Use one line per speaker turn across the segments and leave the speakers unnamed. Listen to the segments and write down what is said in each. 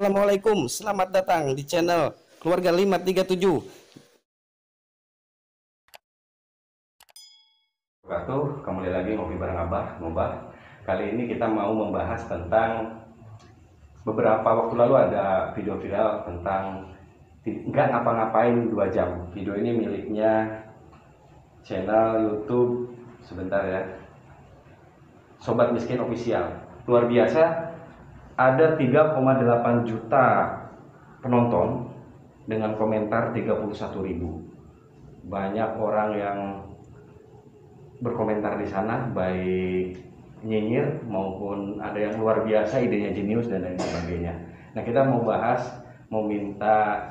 Assalamualaikum, selamat datang di channel Keluarga 537.
Kembali lagi ngopi bareng Abah, Ngobah. Kali ini kita mau membahas tentang beberapa waktu lalu ada video viral tentang nggak ngapa-ngapain 2 jam. Video ini miliknya channel YouTube, sebentar ya, Sobat Miskin Official. Luar biasa, ada 3,8 juta penonton dengan komentar 31.000. Banyak orang yang berkomentar di sana, baik nyinyir maupun ada yang luar biasa, idenya jenius dan lain sebagainya. Nah, kita mau bahas, mau minta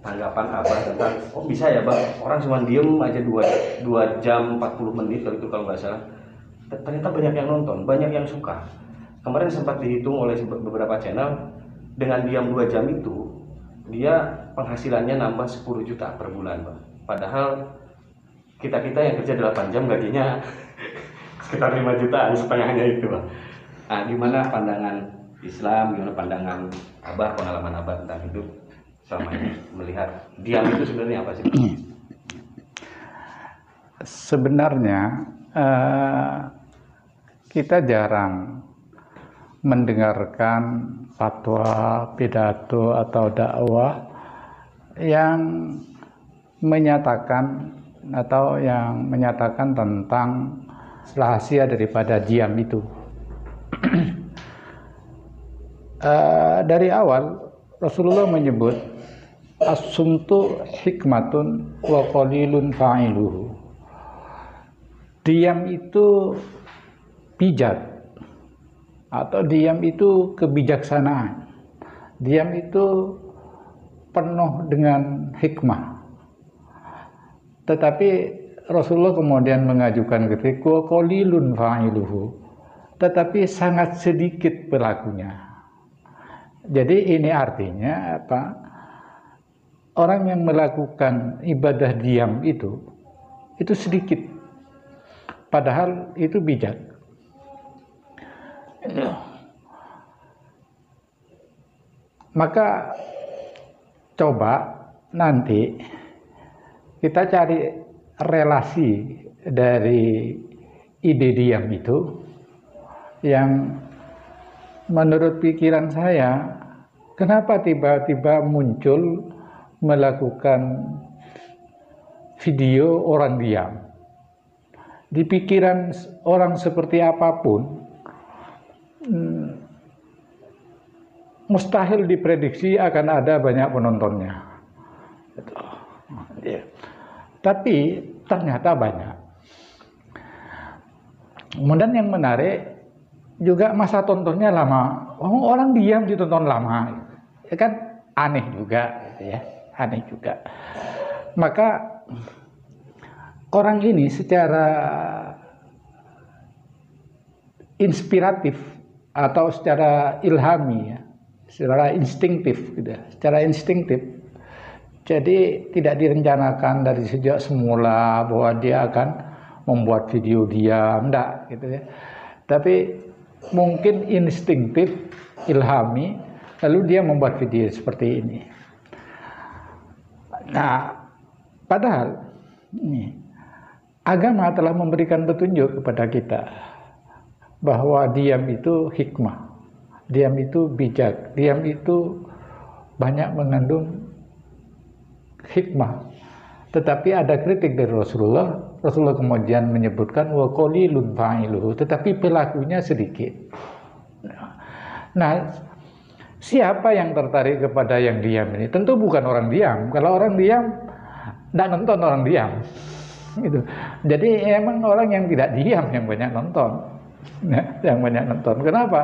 tanggapan Abah tentang, oh bisa ya Bang, orang cuma diem aja 2 jam 40 menit kalau nggak salah. Ternyata banyak yang nonton, banyak yang suka. Kemarin sempat dihitung oleh beberapa channel, dengan diam 2 jam itu dia penghasilannya nambah 10 juta per bulan, Bang. Padahal kita yang kerja 8 jam gajinya sekitar 5 jutaan, setengahnya itu, Bang. Nah, gimana pandangan Islam, gimana pandangan Abah, pengalaman Abah tentang hidup selama ini, melihat diam itu sebenarnya apa sih?
Sebenarnya kita jarang mendengarkan fatwa, pidato atau dakwah yang menyatakan tentang rahasia daripada diam itu. Dari awal Rasulullah menyebut as-sumtu hikmatun wa qalilun fa'iluhu. Diam itu bijak, atau diam itu kebijaksanaan. Diam itu penuh dengan hikmah. Tetapi Rasulullah kemudian mengajukan kritik, wa qalilun fa'iluhu, tetapi sangat sedikit pelakunya. Jadi ini artinya apa? Orang yang melakukan ibadah diam itu sedikit, padahal itu bijak. Maka coba nanti kita cari relasi dari ide diam itu yang menurut pikiran saya, kenapa tiba-tiba muncul melakukan video orang diam. Di pikiran orang seperti apapun, mustahil diprediksi akan ada banyak penontonnya. Tapi ternyata banyak. Kemudian yang menarik juga masa tontonnya lama. Oh, orang diam ditonton lama, ya kan aneh juga, gitu ya, aneh juga. Maka orang ini secara inspiratif atau secara ilhami, ya, secara instinktif, gitu, secara instinktif. Jadi tidak direncanakan dari sejak semula bahwa dia akan membuat video diam, enggak, gitu ya. Tapi mungkin instinktif, ilhami, lalu dia membuat video seperti ini. Nah, padahal ini agama telah memberikan petunjuk kepada kita bahwa diam itu hikmah, diam itu bijak, diam itu banyak mengandung hikmah. Tetapi ada kritik dari Rasulullah. Rasulullah kemudian menyebutkan wa qalilun fa'iluhu, tetapi pelakunya sedikit. Nah, siapa yang tertarik kepada yang diam ini? Tentu bukan orang diam. Kalau orang diam, tidak nonton orang diam. Gitu. Jadi emang orang yang tidak diam yang banyak nonton. Nah, yang banyak nonton. Kenapa?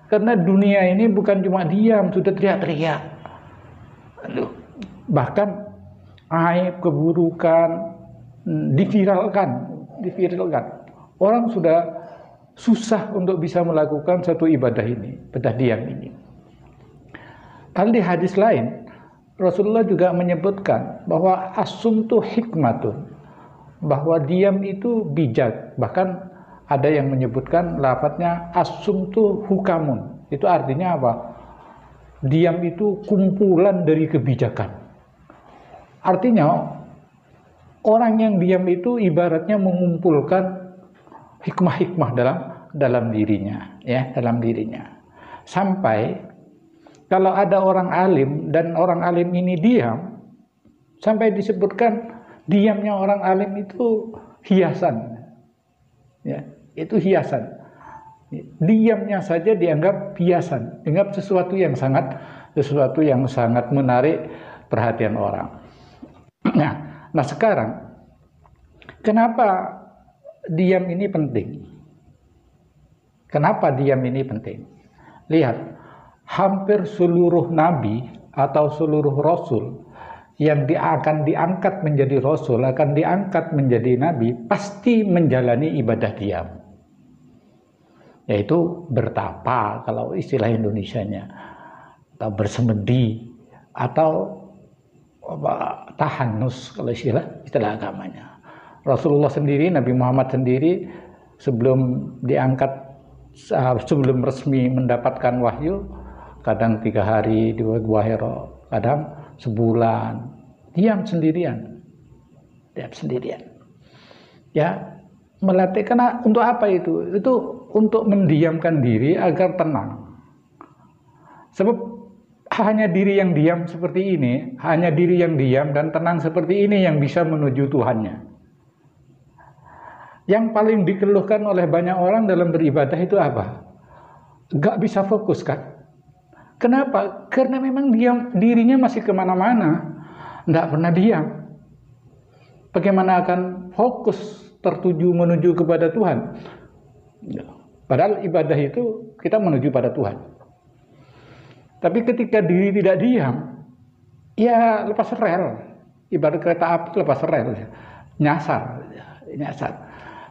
Karena dunia ini bukan cuma diam, sudah teriak-teriak. Bahkan aib, keburukan diviralkan. Orang sudah susah untuk bisa melakukan satu ibadah ini, ibadah diam ini. Lalu di hadis lain Rasulullah juga menyebutkan bahwa as-sumtu hikmatun, bahwa diam itu bijak. Bahkan ada yang menyebutkan lafadznya as-sumtu hukamun. Itu artinya apa? diam itu kumpulan dari kebijakan. Artinya orang yang diam itu ibaratnya mengumpulkan hikmah-hikmah dalam dirinya, ya, dalam dirinya. Sampai kalau ada orang alim dan orang alim ini diam, sampai disebutkan diamnya orang alim itu hiasan, ya, itu hiasan. Diamnya saja dianggap hiasan, dianggap sesuatu yang sangat menarik perhatian orang. Nah sekarang kenapa diam ini penting? Kenapa diam ini penting? Lihat, hampir seluruh nabi atau seluruh rasul yang akan diangkat menjadi rasul, akan diangkat menjadi nabi, pasti menjalani ibadah diam. Yaitu bertapa kalau istilah Indonesianya, atau bersemedi, atau tahanus kalau istilah agamanya. Rasulullah sendiri, Nabi Muhammad sendiri sebelum diangkat, sebelum resmi mendapatkan wahyu, kadang 3 hari di Gua Hira, kadang sebulan, diam sendirian, ya, melatih. Karena untuk apa itu? Itu untuk mendiamkan diri agar tenang. Sebab hanya diri yang diam seperti ini, hanya diri yang diam dan tenang seperti ini yang bisa menuju Tuhannya. Yang paling dikeluhkan oleh banyak orang dalam beribadah itu apa? Gak bisa fokus kan? Kenapa? Karena memang dirinya masih kemana-mana, gak pernah diam. Bagaimana akan fokus tertuju menuju kepada Tuhan? Padahal ibadah itu kita menuju pada Tuhan. Tapi ketika diri tidak diam, ya lepas rel. Ibarat kereta api lepas rel, nyasar.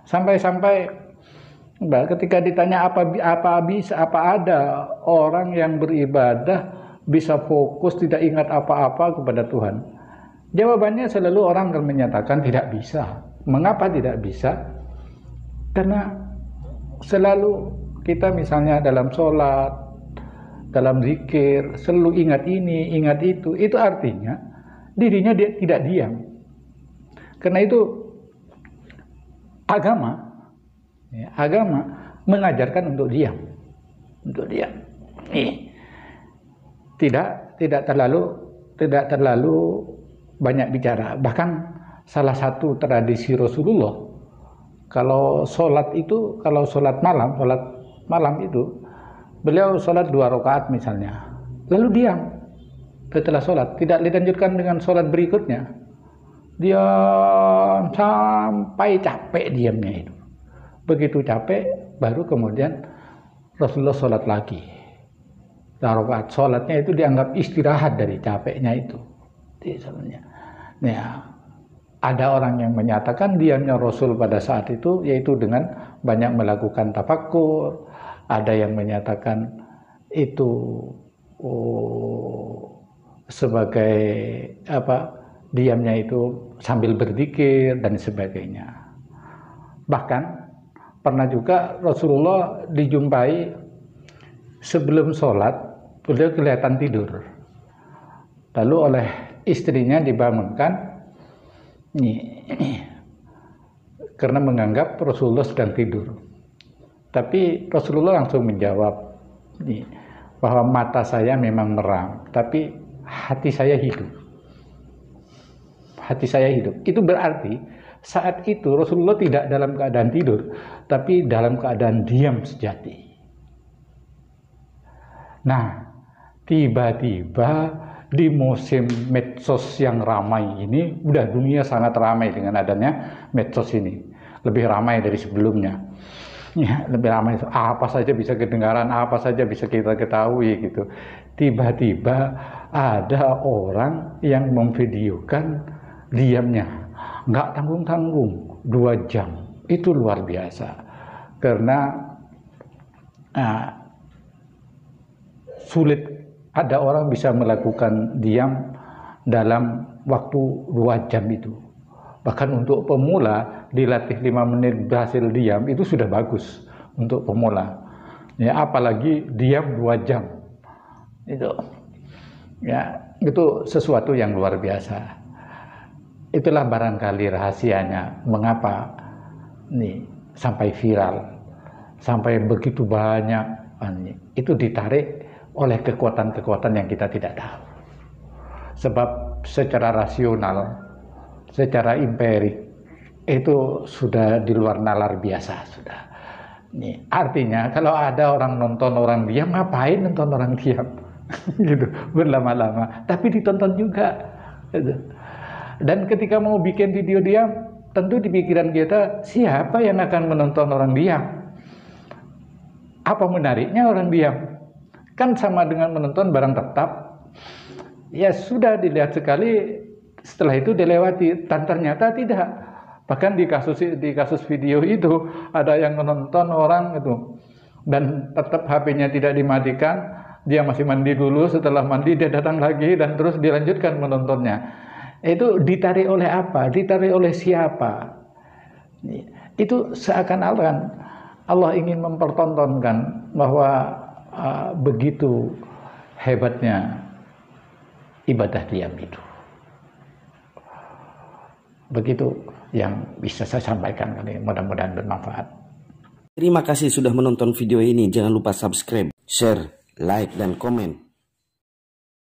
Sampai ketika ditanya apa ada orang yang beribadah bisa fokus tidak ingat apa-apa kepada Tuhan? Jawabannya selalu orang akan menyatakan tidak bisa. Mengapa tidak bisa? Karena selalu kita misalnya dalam sholat, dalam zikir, selalu ingat ini, ingat itu artinya dirinya dia tidak diam. Karena itu agama mengajarkan untuk diam, tidak terlalu banyak bicara. Bahkan salah satu tradisi Rasulullah, kalau sholat malam itu beliau sholat 2 rakaat misalnya, lalu diam setelah sholat, tidak dilanjutkan dengan sholat berikutnya, diam sampai capek diamnya itu. Begitu capek baru kemudian Rasulullah sholat lagi 2 rakaat. Sholatnya itu dianggap istirahat dari capeknya itu. Nah, ada orang yang menyatakan diamnya Rasul pada saat itu yaitu dengan banyak melakukan tafakkur. Ada yang menyatakan itu sebagai diamnya itu sambil berzikir dan sebagainya. Bahkan pernah juga Rasulullah dijumpai sebelum sholat beliau kelihatan tidur. Lalu oleh istrinya dibangunkan karena menganggap Rasulullah sedang tidur. Tapi Rasulullah langsung menjawab bahwa mata saya memang merang, tapi hati saya hidup. Hati saya hidup. Itu berarti saat itu Rasulullah tidak dalam keadaan tidur, tapi dalam keadaan diam sejati. Nah, tiba-tiba di musim medsos yang ramai ini, udah dunia sangat ramai dengan adanya medsos ini, lebih ramai dari sebelumnya. Ya, lebih ramai, apa saja bisa kedengaran, apa saja bisa kita ketahui gitu. Tiba-tiba ada orang yang memvideokan diamnya, nggak tanggung-tanggung, 2 jam. Itu luar biasa. Karena sulit ada orang bisa melakukan diam dalam waktu 2 jam itu. Bahkan untuk pemula dilatih 5 menit berhasil diam itu sudah bagus untuk pemula. Ya, apalagi diam 2 jam. Itu Ya, itu sesuatu yang luar biasa. Itulah barangkali rahasianya mengapa nih sampai viral, sampai begitu banyak itu ditarik oleh kekuatan-kekuatan yang kita tidak tahu. Sebab secara rasional, secara empirik itu sudah di luar nalar biasa sudah. Nih, artinya kalau ada orang nonton orang diam, ngapain nonton orang diam? Gitu, berlama-lama, tapi ditonton juga. Gitu. Dan ketika mau bikin video diam, tentu di pikiran kita, siapa yang akan menonton orang diam? Apa menariknya orang diam? Kan sama dengan menonton barang tetap. Ya sudah dilihat sekali, setelah itu dilewati. Dan ternyata tidak. Bahkan di kasus video itu ada yang menonton orang itu dan tetap HP-nya tidak dimatikan, dia masih mandi dulu, setelah mandi dia datang lagi dan terus dilanjutkan menontonnya. Itu ditarik oleh apa? Ditarik oleh siapa? Itu seakan-akan Allah ingin mempertontonkan bahwa begitu hebatnya ibadah diam itu. Begitu yang bisa saya sampaikan kali ini. Mudah-mudahan bermanfaat.
Terima kasih sudah menonton video ini. Jangan lupa subscribe, share, like, dan komen.